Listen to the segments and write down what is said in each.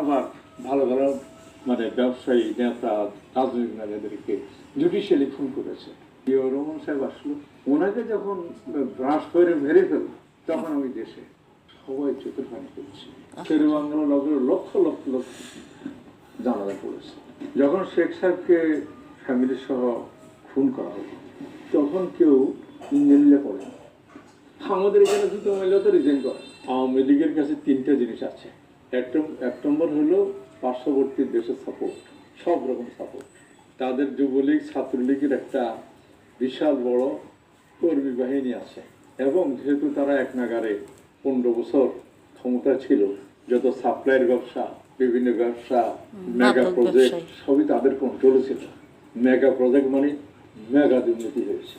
আবার ভালো ভালো মানে ব্যবসায়ী নেতা রাজনৈতিক নেতাদেরকে জুডিশিয়ালি খুন করেছে। রহমান সাহেব আসলো, ওনাকে যখন ব্রাশ করে মেরে ফেলল তখন ওই দেশে সবাই চোখের পানি পড়ছে। শেরেবাংলা নগরের লক্ষ লক্ষ লক্ষ জানাজা পড়েছে। যখন শেখ সাহেবকে ফ্যামিলি সহ খুন করা হলো তখন কেউ ইঞ্জিনিয়ারে পড়ে না। আমাদের এখানে দুটো মহিলা তো রিজাইন করে। আওয়ামী লীগের কাছে তিনটা জিনিস আছে। এক নম্বর হলো পার্শ্ববর্তী দেশের সাপোর্ট, সব রকম সাপোর্ট। তাদের যুবলীগ ছাত্রলীগের একটা বিশাল বড় কর্মী বাহিনী আছে, এবং যেহেতু তারা এক নাগারে 15 বছর ক্ষমতা ছিল, যত সাপ্লাইয়ের ব্যবসা, বিভিন্ন ব্যবসা, মেগা প্রজেক্ট সবই তাদের কন্ট্রোলে ছিল। মেগা প্রজেক্ট মানে মেগা দুর্নীতি হয়েছে।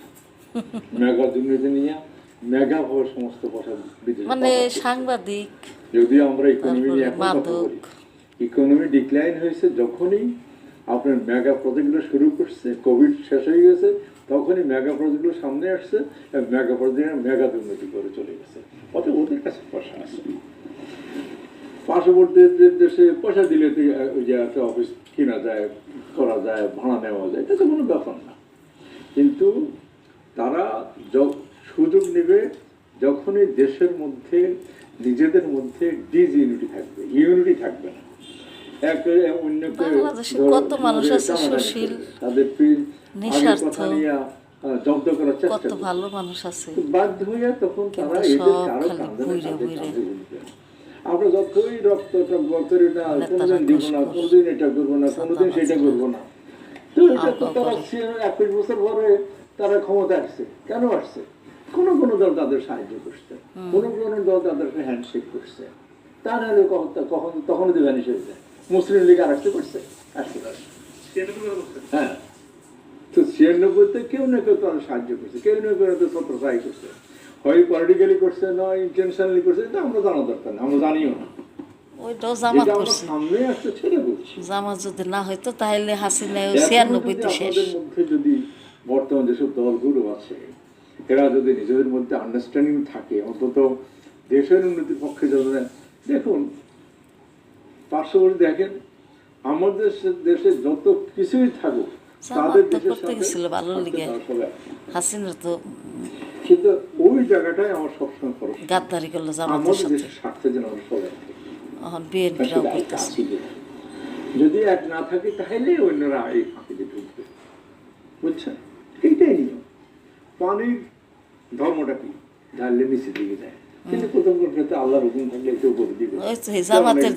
মেগা দুর্নীতি নিয়ে মেগা হওয়ার সমস্ত কথা মানে সাংবাদিক, যদিও আমরা ইকোনমি নিয়ে এখন কথা বলি, ইকোনমি ডিক্লাইন হয়েছে যখনই আপনার মেগা প্রজেক্টগুলো শুরু করছে, কোভিড শেষ হয়ে গেছে, তখনই মেগা প্রজেক্টগুলো সামনে আসছে, মেগা প্রজেক্ট মেগা দুর্নীতি করে চলে গেছে। অতএব ওদের কাছে পয়সা আছে। পার্শ্ববর্তী দেশে পয়সা দিলে ওই যে একটা অফিস কেনা যায়, করা যায়, ভাড়া নেওয়া যায়, এটা তো কোনো ব্যাপার না। কিন্তু তারা সুযোগ নেবে যখনই দেশের মধ্যে নিজেদের মধ্যে ডিসইউনিটি থাকবে, ইউনিটি থাকবে না। কত মানুষ আছে সুশীল, তাদের নিঃস্বার্থ, জব্দ করার চেষ্টা, কত ভালো মানুষ আছে, বাধ্য হয়ে তখন তারা এদের কারো কাঁধে উঠবে। আমরা যতই রক্ত করি না, কোনোদিন দিব না, কোনোদিন এটা করবো না, কোনোদিন সেটা করবো না, তো এটা তো তারা 21 বছর পরে তারা ক্ষমতা আসছে। কেন আসছে? কোনো কোনো দল তাদের সাহায্য করছে, কোনো কোনো দল তাদেরকে হ্যান্ডশেক করছে। তা নাহলে তখনও তো ভ্যানিশ হয়ে যায়। মুসলিম লীগ আর আসতে করছে, আসতে পারে। হ্যাঁ, তো 96-তে কেউ না কেউ তাদের সাহায্য করছে, কেউ না কেউ তো ছত্রছায়াই করছে। হয় পলিটিক্যালি করছে, নয় ইন্টেনশনালি করছে, এটা আমরা জানা দরকার না, আমরা জানিও না। ওইটাও জামাত করছে। সামনে আসছে ছেড়ে বলছি, জামাত যদি না হয়তো তাহলে হাসিনা 96-তে শেষ। আমাদের মধ্যে যদি বর্তমান যেসব দলগুলো আছে এরা যদি নিজেদের মধ্যে আন্ডারস্ট্যান্ডিং থাকে, অন্তত দেশের উন্নতির পক্ষে যদি, দেখুন পার্শ্ববর্তী দেখেন আমাদের দেশে যত কিছুই থাকুক তাদের দেশের সাথে ভালো লেগে হাসিনা তো, কিন্তু ওই জায়গাটায় আমার সবসময় খরচ গাদ্দারি করলো জামাতের আমাদের সাথে। দেশের স্বার্থে যেন আমরা সবাই এখন বিএনপিরাও করতেছে। যদি এক না থাকে তাহলে অন্যরা এই ফাঁকিতে ঢুকবে, বুঝছেন? এইটাই নিয়ম। পানির ধর্মটা কি? ঢাললে নিচে দিকে যায়, কিন্তু প্রথম করতে আল্লাহর হুকুম থাকলে একটু উপরে দিবে। জামাতের